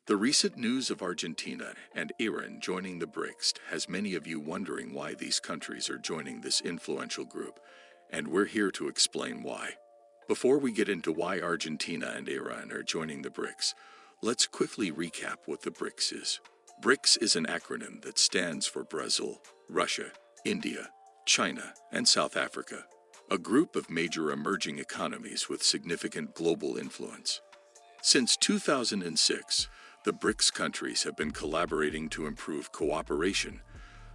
The recent news of Argentina and Iran joining the BRICS has many of you wondering why these countries are joining this influential group, and we're here to explain why. Before we get into why Argentina and Iran are joining the BRICS, let's quickly recap what the BRICS is. BRICS is an acronym that stands for Brazil, Russia, India, China, and South Africa, a group of major emerging economies with significant global influence. Since 2006, the BRICS countries have been collaborating to improve cooperation,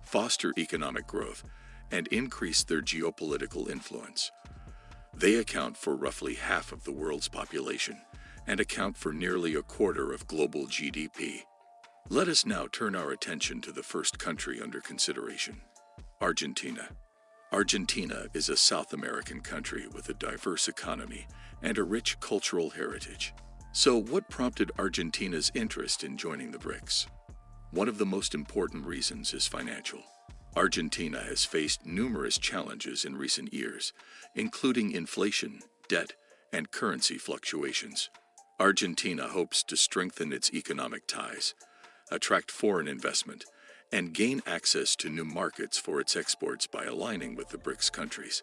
foster economic growth, and increase their geopolitical influence. They account for roughly half of the world's population and account for nearly a quarter of global GDP. Let us now turn our attention to the first country under consideration, Argentina. Argentina is a South American country with a diverse economy and a rich cultural heritage. So what prompted Argentina's interest in joining the BRICS? One of the most important reasons is financial. Argentina has faced numerous challenges in recent years, including inflation, debt, and currency fluctuations. Argentina hopes to strengthen its economic ties, attract foreign investment, and gain access to new markets for its exports by aligning with the BRICS countries.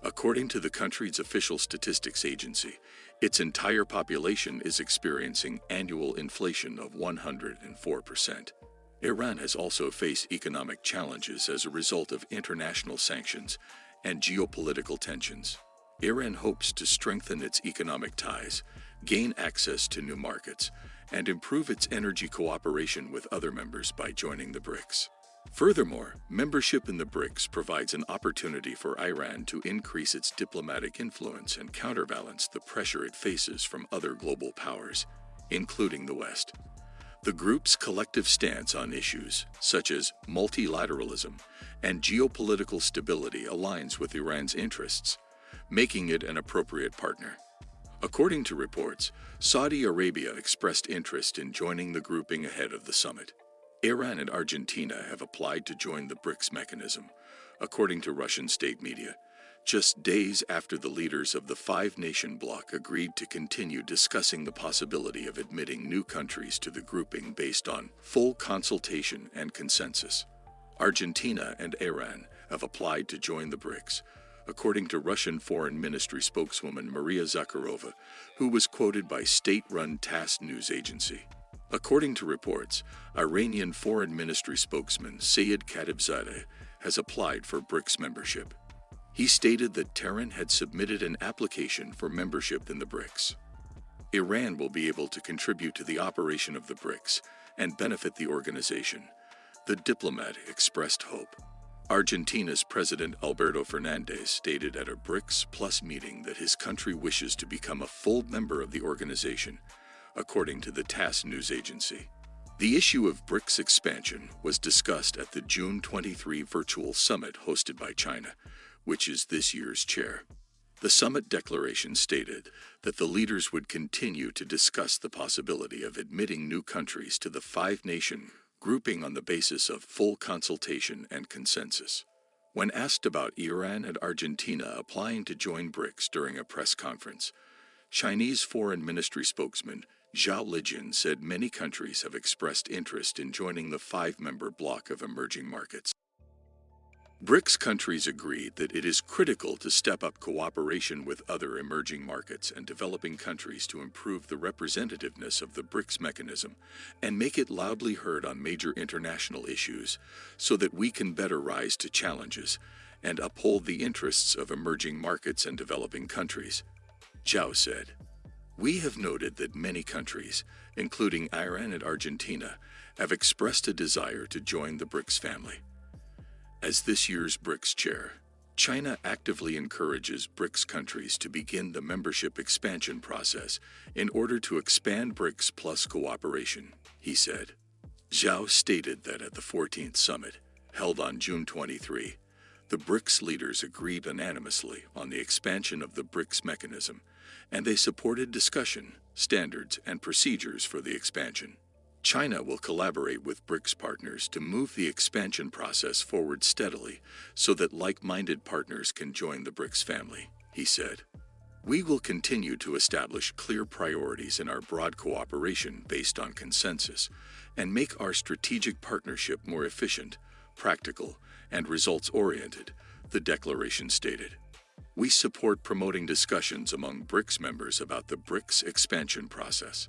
According to the country's official statistics agency, its entire population is experiencing annual inflation of 104%. Iran has also faced economic challenges as a result of international sanctions and geopolitical tensions. Iran hopes to strengthen its economic ties, gain access to new markets, and improve its energy cooperation with other members by joining the BRICS. Furthermore, membership in the BRICS provides an opportunity for Iran to increase its diplomatic influence and counterbalance the pressure it faces from other global powers, including the West. The group's collective stance on issues such as multilateralism and geopolitical stability aligns with Iran's interests, making it an appropriate partner. According to reports, Saudi Arabia expressed interest in joining the grouping ahead of the summit. Iran and Argentina have applied to join the BRICS mechanism, according to Russian state media, just days after the leaders of the five-nation bloc agreed to continue discussing the possibility of admitting new countries to the grouping based on full consultation and consensus. Argentina and Iran have applied to join the BRICS, according to Russian Foreign Ministry spokeswoman Maria Zakharova, who was quoted by state-run TASS news agency. According to reports, Iranian Foreign Ministry spokesman Sayed Khatibzadeh has applied for BRICS membership. He stated that Tehran had submitted an application for membership in the BRICS. Iran will be able to contribute to the operation of the BRICS and benefit the organization, the diplomat expressed hope. Argentina's President Alberto Fernandez stated at a BRICS Plus meeting that his country wishes to become a full member of the organization, according to the TASS news agency. The issue of BRICS expansion was discussed at the June 23 virtual summit hosted by China, which is this year's chair. The summit declaration stated that the leaders would continue to discuss the possibility of admitting new countries to the five-nation grouping on the basis of full consultation and consensus. When asked about Iran and Argentina applying to join BRICS during a press conference, Chinese Foreign Ministry spokesman Zhao Lijin said many countries have expressed interest in joining the five-member bloc of emerging markets. BRICS countries agreed that it is critical to step up cooperation with other emerging markets and developing countries to improve the representativeness of the BRICS mechanism and make it loudly heard on major international issues so that we can better rise to challenges and uphold the interests of emerging markets and developing countries. Zhao said, "We have noted that many countries, including Iran and Argentina, have expressed a desire to join the BRICS family. As this year's BRICS chair, China actively encourages BRICS countries to begin the membership expansion process in order to expand BRICS Plus cooperation," he said. Zhao stated that at the 14th summit, held on June 23, the BRICS leaders agreed unanimously on the expansion of the BRICS mechanism, and they supported discussion, standards, and procedures for the expansion. China will collaborate with BRICS partners to move the expansion process forward steadily so that like-minded partners can join the BRICS family, he said. We will continue to establish clear priorities in our broad cooperation based on consensus and make our strategic partnership more efficient, practical, and results-oriented, the declaration stated. We support promoting discussions among BRICS members about the BRICS expansion process.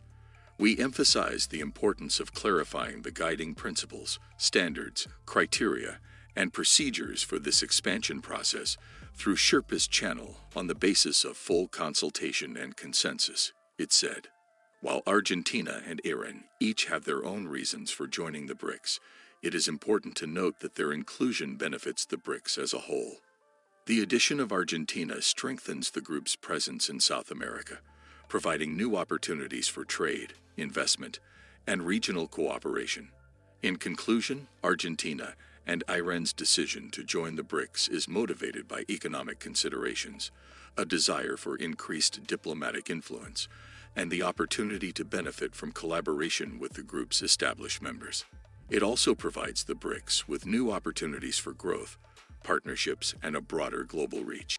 We emphasize the importance of clarifying the guiding principles, standards, criteria, and procedures for this expansion process through Sherpa's channel on the basis of full consultation and consensus, it said. While Argentina and Iran each have their own reasons for joining the BRICS, it is important to note that their inclusion benefits the BRICS as a whole. The addition of Argentina strengthens the group's presence in South America, providing new opportunities for trade, investment, and regional cooperation. In conclusion, Argentina and Iran's decision to join the BRICS is motivated by economic considerations, a desire for increased diplomatic influence, and the opportunity to benefit from collaboration with the group's established members. It also provides the BRICS with new opportunities for growth, partnerships, and a broader global reach.